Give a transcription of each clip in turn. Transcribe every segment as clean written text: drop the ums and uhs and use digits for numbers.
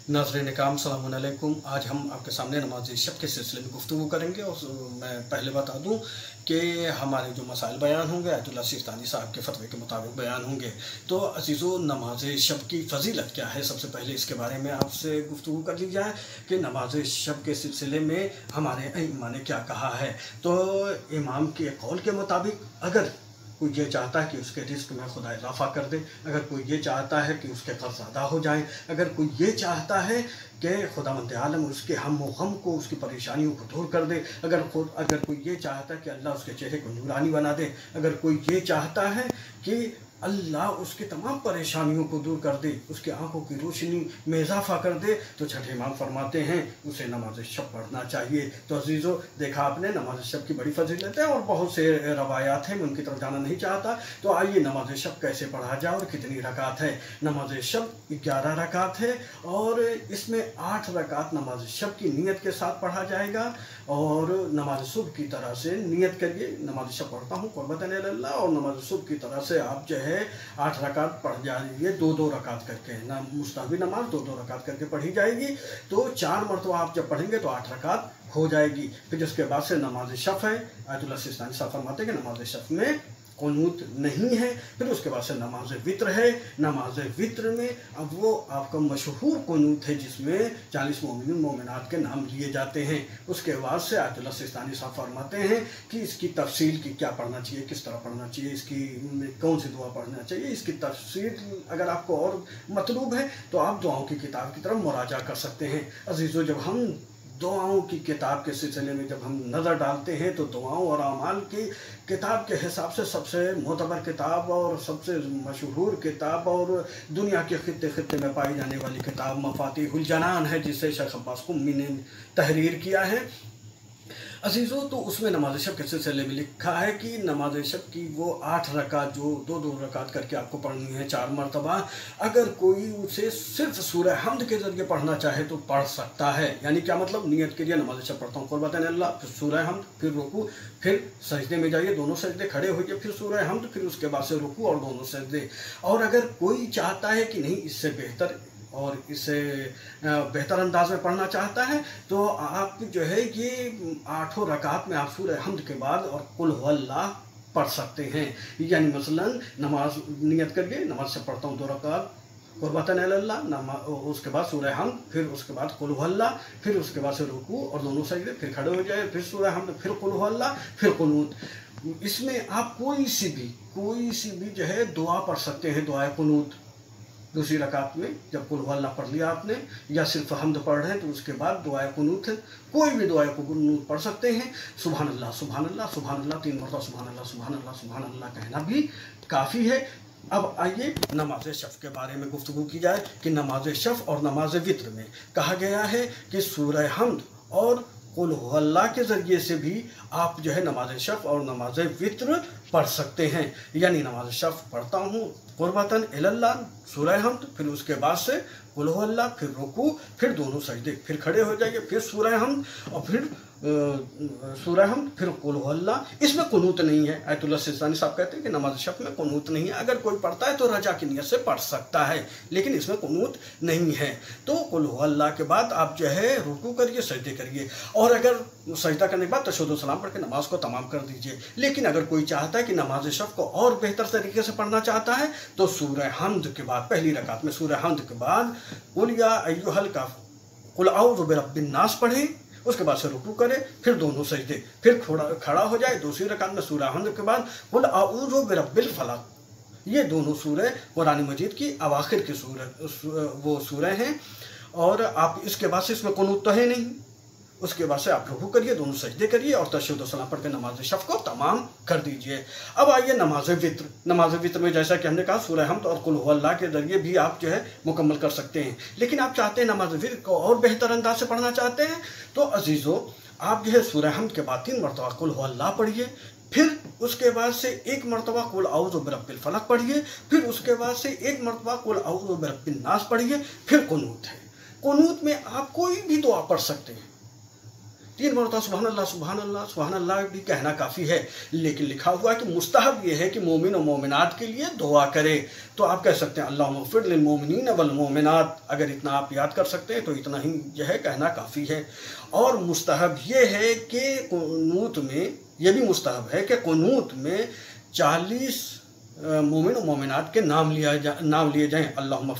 नाज़रीन इकराम अस्सलामु अलैकुम। आज हम आपके सामने नमाज शब के सिलसिले में गुफ्तगू करेंगे और मैं पहले बता दूं कि हमारे जो मसाइल बयान होंगे आयतुल्लाह सिस्तानी साहब के फतवे के मुताबिक बयान होंगे। तो अज़ीज़ों, नमाज शब की फ़जीलत क्या है, सबसे पहले इसके बारे में आपसे गुफ्तगू कर ली जाए कि नमाज शब के सिलसिले में हमारे इमाम ने क्या कहा है। तो इमाम के कौल के मुताबिक अगर कोई ये चाहता है कि उसके रिस्क में खुदा इजाफा कर दे, अगर कोई ये चाहता है कि उसके कर्ज अदा हो जाए, अगर कोई ये चाहता है कि खुदावंद आलम उसके हम व गम को, उसकी परेशानियों को दूर कर दे, अगर कोई ये चाहता है कि अल्लाह उसके चेहरे को नूरानी बना दे, अगर कोई ये चाहता है कि अल्लाह उसकी तमाम परेशानियों को दूर कर दे, उसकी आंखों की रोशनी में इजाफा कर दे, तो छठे इमाम फरमाते हैं उसे नमाज शब पढ़ना चाहिए। तो अजीज़ों, देखा आपने नमाज शब की बड़ी फजीलत है और बहुत से रवायात हैं, मैं उनकी तरफ जाना नहीं चाहता। तो आइए नमाज शब कैसे पढ़ा जाए और कितनी रकात है। नमाज शब 11 रकात है और इसमें 8 रकात नमाज शब की नीयत के साथ पढ़ा जाएगा। और नमाज सुबह की तरह से नियत करिए, नमाज शब पढ़ता हूँ क़ुर्बतन इल्लल्लाह, और नमाज सुबह की तरह से आप जो है 8 रकात पढ़ जाइए, 2-2 रकात करके ना, मुस्ताहबी नमाज 2-2 रकात करके पढ़ी जाएगी। तो 4 मरतबा आप जब पढ़ेंगे तो 8 रकात हो जाएगी। फिर उसके बाद से नमाज शफ़ है। आयतुल्लाह सिस्तानी साहब फरमाते हैं कि नमाज शफ़ में कुनूत नहीं है। फिर उसके बाद से नमाज वित्र है। नमाज वित्र में अब वो आपका मशहूर कुनूत है जिसमें 40 मोमिन मोमिनात के नाम लिए जाते हैं। उसके बाद से आयतुल्लाह सिस्तानी साहब फरमाते हैं कि इसकी तफसील की क्या पढ़ना चाहिए, किस तरह पढ़ना चाहिए, इसकी कौन सी दुआ पढ़ना चाहिए, इसकी तफसील अगर आपको और मतलूब है तो आप दुआओं की किताब की तरफ मुराजा कर सकते हैं। अजीज़ों, जब हम दुआओं की किताब के सिलसिले में जब हम नज़र डालते हैं तो दुआओं और अमाल की किताब के हिसाब से सबसे मोतबर किताब और सबसे मशहूर किताब और दुनिया के खित्ते खित्ते में पाई जाने वाली किताब मफातिहुल जनान है, जिसे शेख अब्बास कुम्मी ने तहरीर किया है। अजीज़ों, तो उसमें नमाज शब के सिलसिले में लिखा है कि नमाज शब की वो 8 रकात जो 2-2 रकात करके आपको पढ़नी है 4 मरतबा, अगर कोई उसे सिर्फ सूरह हमद के ज़रिए पढ़ना चाहे तो पढ़ सकता है। यानी क्या मतलब, नियत के लिए नमाज शब पढ़ता हूँ क़ुर्बतन अल्लाह, फिर सूरह हमद, फिर रुकू, फिर सजदे में जाइए, दोनों सजदे खड़े होइए, फिर सूरह हमद, फिर उसके बाद से रुकू और दोनों सजदे। और अगर कोई चाहता है कि नहीं इससे बेहतर और इसे बेहतर अंदाज में पढ़ना चाहता है तो आप जो है ये 8 रकात में आप सूरह हमद के बाद और कुल हुवल्लाह पढ़ सकते हैं। यानी मसलन नमाज नियत करके नमाज से पढ़ता हूँ 2 रकात क़ुर्बतन इल्लल्लाह, उसके बाद सूरह हमद, फिर उसके बाद कुल हुवल्लाह, फिर उसके बाद से रुकू और दोनों सजदे, फिर खड़े हो जाए, फिर सूरह हमद, फिर कुल हुवल्लाह, फिर कुनूत। इसमें आप कोई सी भी जो है दुआ पढ़ सकते हैं, दुआ कुनूत। दूसरी रकात में जब कुल हुवल्लाह पढ़ लिया आपने या सिर्फ हमद पढ़ रहे हैं तो उसके बाद दुआ कुनूत है, कोई भी दुआ कुनूत पढ़ सकते हैं। सुभान अल्लाह सुभान अल्लाह सुभान अल्लाह 3 मरतबा सुभान अल्लाह सुभान अल्लाह सुभान अल्लाह कहना भी काफ़ी है। अब आइए नमाज शफ़ के बारे में गुफ्तगू की जाए कि नमाज शफ़ और नमाज वित्र में कहा गया है कि सूरह हमद और कुल हुवल्लाह के ज़रिए से भी आप जो है नमाज शफ़ और नमाज वित्र पढ़ सकते हैं। यानी नमाज शफ़ पढ़ता हूँ क़ुर्बतन इल्लल्लाह, सूरह हमद, फिर उसके बाद से कुल हुवल्लाह, फिर रुकू, फिर दोनों सजदे, फिर खड़े हो जाइए, फिर सूरह हमद और फिर सूरह हमद, फिर कुल हुवल्लाह। इसमें कुनूत नहीं है। आयतुल्लाह सिस्तानी साहब कहते हैं कि नमाज शफ़ में कुनूत नहीं है। अगर कोई पढ़ता है तो रजा की नियत से पढ़ सकता है, लेकिन इसमें कुनूत नहीं है। तो कुल हुवल्लाह के बाद आप जो है रुकू करिए, सजदे करिए, और अगर सजदा करने के बाद तशहुद व सलाम पढ़ के नमाज को तमाम कर दीजिए। लेकिन अगर कोई चाहता है कि नमाज शफ़ को और बेहतर तरीके से पढ़ना चाहता है तो सूरह हमद के बाद, पहली रकात में सूरह हमद के बाद कुल या अय्युहल काफ़िरून, कुल औज़ु बिरब्बिन नास पढ़ें, उसके बाद से रुकू करे, फिर दोनों सजदे, फिर खड़ा हो जाए। दूसरी रकात में सूरह हमद के बाद कुल औज़ु बिरब्बिल फलक। ये दोनों सूरह कुरान मजीद की अवाखिर की वो सूरह हैं और आप इसके बाद से इसमें कुनूत तो है नहीं। उसके बाद से आप रुकू करिए, दोनों सजदे करिए और तशहुद व सलाम पढ़ के नमाज शफ़ को तमाम कर दीजिए। अब आइए नमाज वित्र। नमाज वित्र में जैसा कि हमने कहा सूरह हमद और कुल हुवल्लाह के ज़रिए भी आप जो है मुकम्मल कर सकते हैं। लेकिन आप चाहते हैं नमाज वित्र को और बेहतर अंदाज से पढ़ना चाहते हैं तो अजीज़ों, आप जो है सूरह हमद के बाद 3 मरतबा कुल हुवल्लाह पढ़िए, फिर उसके बाद से 1 मरतबा कुल औज़ु बिरब्बिल फलक पढ़िए, फिर उसके बाद से 1 मरतबा कुल औज़ु बिरब्बिन नास पढ़िए, फिर कुनूत है। कुनूत में आप कोई भी दुआ पढ़ सकते हैं। 3 مرتبہ سبحان اللہ سبحان اللہ سبحان اللہ بھی کہنا کافی ہے، لیکن لکھا ہوا ہے کہ مستحب یہ ہے کہ مومن و مومنات کے لیے دعا کرے، تو آپ کہہ سکتے ہیں اللہم اغفر للمومنین والمومنات، اگر اتنا آپ یاد کر سکتے ہیں تو اتنا ہی جو ہے کہنا کافی ہے۔ اور مستحب یہ ہے کہ قنوت میں، یہ بھی مستحب ہے کہ قنوت میں 40 مومن و مومنات کے نام لیے جائیں، اللہم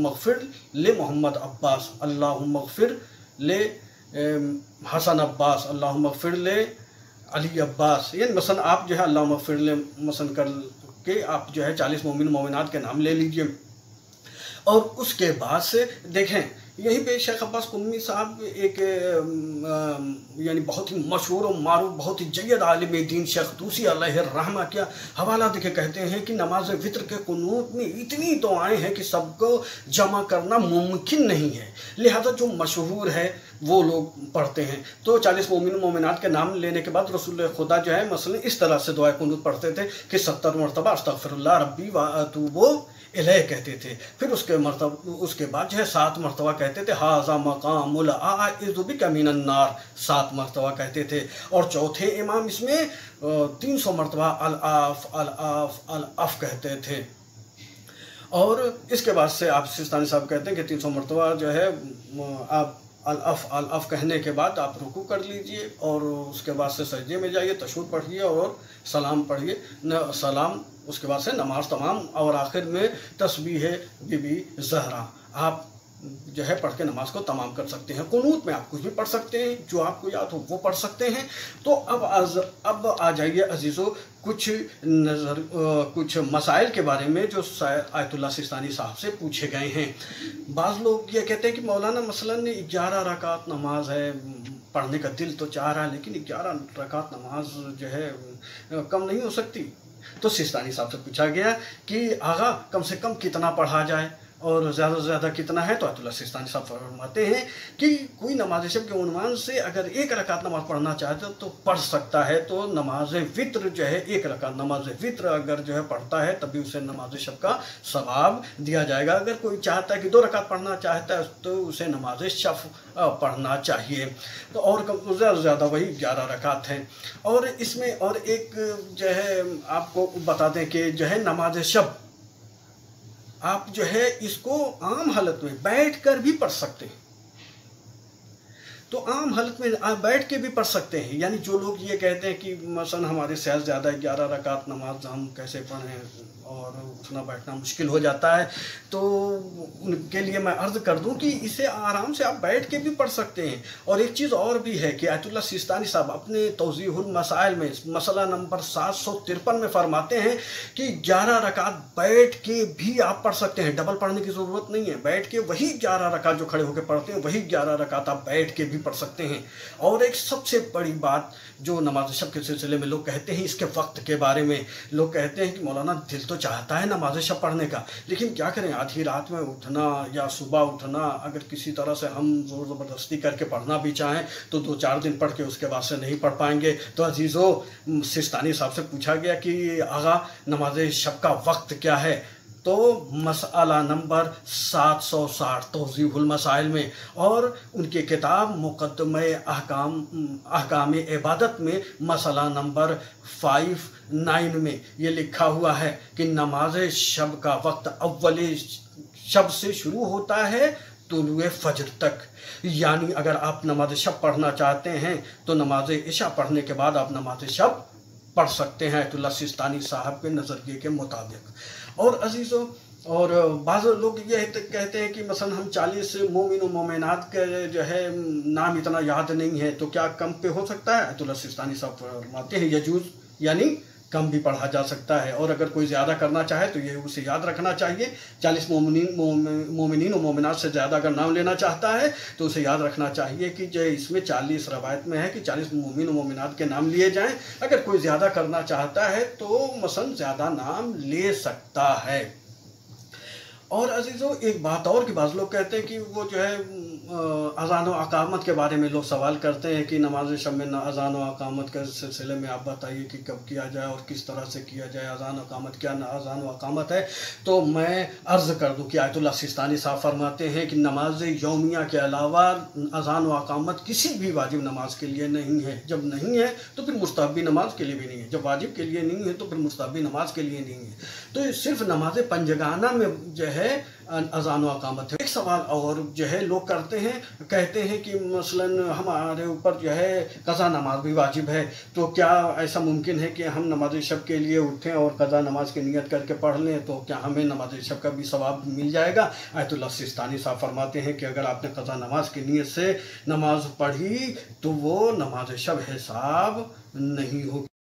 اغفر لمحمد عباس، اللہم اغفر لحسن عباس، اللہم اغفر لعلی عباس، یعنی مثلا آپ جو ہے اللہم اغفر مثلا کر کے آپ جو ہے 40 مومن و مومنات کے نام لے لیجئے۔ اور اس کے بعد سے دیکھیں یہیں پہ شیخ عباس قمی صاحب ایک یعنی بہت ہی مشہور و معروف بہت ہی جید عالم دین شیخ طوسی علیہ الرحمہ کیا حوالہ دے کے کہتے ہیں کہ نماز وطر کے قنوت میں اتنی دعائیں ہیں کہ سب کو جمع کرنا ممکن نہیں ہے، لہذا جو مشہور ہے وہ لوگ پڑھتے ہیں۔ تو 40 مومن و مومنات کے نام لینے کے بعد رسول خدا جو ہے مثلا اس طرح سے دعائے قنوت پڑھتے تھے کہ 70 مرتبہ استغفر اللہ ربی واتوب الیہ کہتے تھے، پھر اس کے بعد جو ہے 7 مرتبہ کہتے تھے ھذا مقام الاعوذ بک من النار، 7 مرتبہ کہتے تھے، اور چوتھے امام اس میں 300 مرتبہ الاف الاف الاف کہتے تھے۔ اور اس کے بعد سے آپ سستانی صاحب کہتے ہیں کہ 300 مرتبہ جو ہے آپ الاف الاف کہنے کے بعد آپ رکوع کر لیجئے، اور اس کے بعد سے سجدے میں جائیے، تشہد پڑھیے اور سلام پڑھیے، سلام اس کے بعد سے نماز تمام، اور آخر میں تسبیح بی بی زہرا آپ جو ہے پڑھ کے نماز کو تمام کر سکتے ہیں۔ قنوت میں آپ کچھ بھی پڑھ سکتے ہیں، جو آپ کو یاد ہو وہ پڑھ سکتے ہیں۔ تو اب آ جائیے عزیزو کچھ مسائل کے بارے میں جو آیت اللہ سستانی صاحب سے پوچھے گئے ہیں۔ بعض لوگ یہ کہتے ہیں کہ مولانا مثلاً 11 رکعت نماز ہے، پڑھنے کا دل تو چاہ رہا ہے لیکن 11 رکعت نماز جو ہے کم نہیں ہو سکتی؟ تو سستانی صاحب سے پوچھا گیا کہ آغا کم سے کم کتنا پڑھا جائے اور زیادہ سے زیادہ کتنا ہے؟ تو آیت اللہ سستانی صاحب فرماتے ہیں کہ کوئی نماز شب کے عنوان سے اگر 1 رکعت نماز پڑھنا چاہتا ہے تو پڑھ سکتا ہے، تو نماز وطر جو ہے 1 رکعت نماز وطر اگر جو ہے پڑھتا ہے تبھی اسے نماز شب کا ثواب دیا جائے گا۔ اگر کوئی چاہتا ہے کہ 2 رکعت پڑھنا چاہتا ہے تو اسے نماز شب پڑھنا چاہیے، تو اور زیادہ سے زیادہ وہی 11 رکعت ہیں۔ اور اس میں اور ایک جو ہے آپ کو بتا دیں کہ جو ہے نماز شب آپ جو ہے اس کو عام حالت میں بیٹھ کر بھی پڑھ سکتے ہیں، تو عام حالت میں آپ بیٹھ کے بھی پڑھ سکتے ہیں۔ یعنی جو لوگ یہ کہتے ہیں کہ مثلا ہمارے صحت زیادہ ہے، 11 رکعت نماز ہم کیسے پڑھیں اور اٹھنا بیٹھنا مشکل ہو جاتا ہے، تو ان کے لیے میں عرض کر دوں کہ اسے آرام سے آپ بیٹھ کے بھی پڑھ سکتے ہیں۔ اور ایک چیز اور بھی ہے کہ آیت اللہ سستانی صاحب اپنے توضیح المسائل میں مسئلہ نمبر 753 میں فرماتے ہیں کہ 11 رکعت بیٹھ کے بھی آپ پڑھ سکتے ہیں، ڈبل پڑھنے کی ضرورت نہیں ہے، بیٹھ کے وہی 11 رکعت جو کھڑے ہو کے پڑھتے ہیں وہی 11 رکعت آپ بیٹھ کے بھی پڑھ سکتے ہیں۔ اور ایک سب سے بڑی بات جو نماز شب کے سلسلے میں لوگ کہتے ہیں، اس کے وقت کے بارے میں لوگ کہتے ہیں کہ مولانا دل تو چاہتا ہے نماز شب پڑھنے کا، لیکن کیا کریں، آدھی رات میں اٹھنا یا صبح اٹھنا، اگر کسی طرح سے ہم زور زبردستی کر کے پڑھنا بھی چاہیں تو 2-4 دن پڑھ کے اس کے بعد سے نہیں پڑھ پائیں گے۔ تو عزیزو سستانی صاحب سے پوچھا گیا کہ آغا نماز شب کا وقت کیا ہے؟ تو مسئلہ نمبر 760 توضیح المسائل میں اور ان کی کتاب مقدمہ احکام عبادت میں مسئلہ نمبر 59 میں یہ لکھا ہوا ہے کہ نماز شب کا وقت اول شب سے شروع ہوتا ہے طلوع فجر تک، یعنی اگر آپ نماز شب پڑھنا چاہتے ہیں تو نماز عشاء پڑھنے کے بعد آپ نماز شب پڑھ سکتے ہیں آیت اللہ سستانی صاحب کے نظریے کے مطابق۔ اور عزیزو اور بعض لوگ یہ کہتے ہیں کہ مثلا ہم 40 مومن و مومنات کے جو ہے نام اتنا یاد نہیں ہے تو کیا کم پہ ہو سکتا ہے؟ آیت اللہ سستانی صاحب فرماتے ہیں یجوز، یعنی کم بھی پڑھا جا سکتا ہے، اور اگر کوئی زیادہ کرنا چاہے تو یہ اسے یاد رکھنا چاہیے 40 مومنین و مومنات سے زیادہ اگر نام لینا چاہتا ہے تو اسے یاد رکھنا چاہیے کہ جو اس میں 40 روایت میں ہے کہ 40 مومن و مومنات کے نام لیے جائیں، اگر کوئی زیادہ کرنا چاہتا ہے تو مثلا زیادہ نام لے سکتا ہے۔ اور عزیزو ایک بات اور کہ بعض لوگ کہتے ہیں کہ وہ جو ہے अज़ान व अक़ामत के बारे में लोग सवाल करते हैं कि नमाज शब में अज़ान व अक़ामत के सिलसिले में आप बताइए कि कब किया जाए और किस तरह से किया जाए, अज़ान व अक़ामत क्या अज़ान व अक़ामत है। तो मैं अर्ज़ कर दूं कि आयतुल्लाह सिस्तानी साहब फरमाते हैं कि नमाज यौमिया के अलावा अज़ान व अक़ामत किसी भी वाजिब नमाज के लिए नहीं है। जब नहीं है तो फिर मुस्तहब्बी नमाज के लिए भी नहीं है, जब वाजिब के लिए नहीं है तो फिर मुस्तहब्बी नमाज के लिए नहीं है। तो सिर्फ नमाज पंजगाना में जो है अज़ान व अक़ामत है। एक सवाल और जो है लोग करते हैं, कहते हैं कि मसलन हमारे ऊपर जो है क़ज़ा नमाज भी वाजिब है, तो क्या ऐसा मुमकिन है कि हम नमाज शब के लिए उठें और क़ज़ा नमाज की नियत करके पढ़ लें, तो क्या हमें नमाज शब का भी सवाब मिल जाएगा? आयतुल्लाह सिस्तानी साहब फरमाते हैं कि अगर आपने क़ज़ा नमाज की नियत से नमाज पढ़ी तो वो नमाज शब हिसाब नहीं होगी।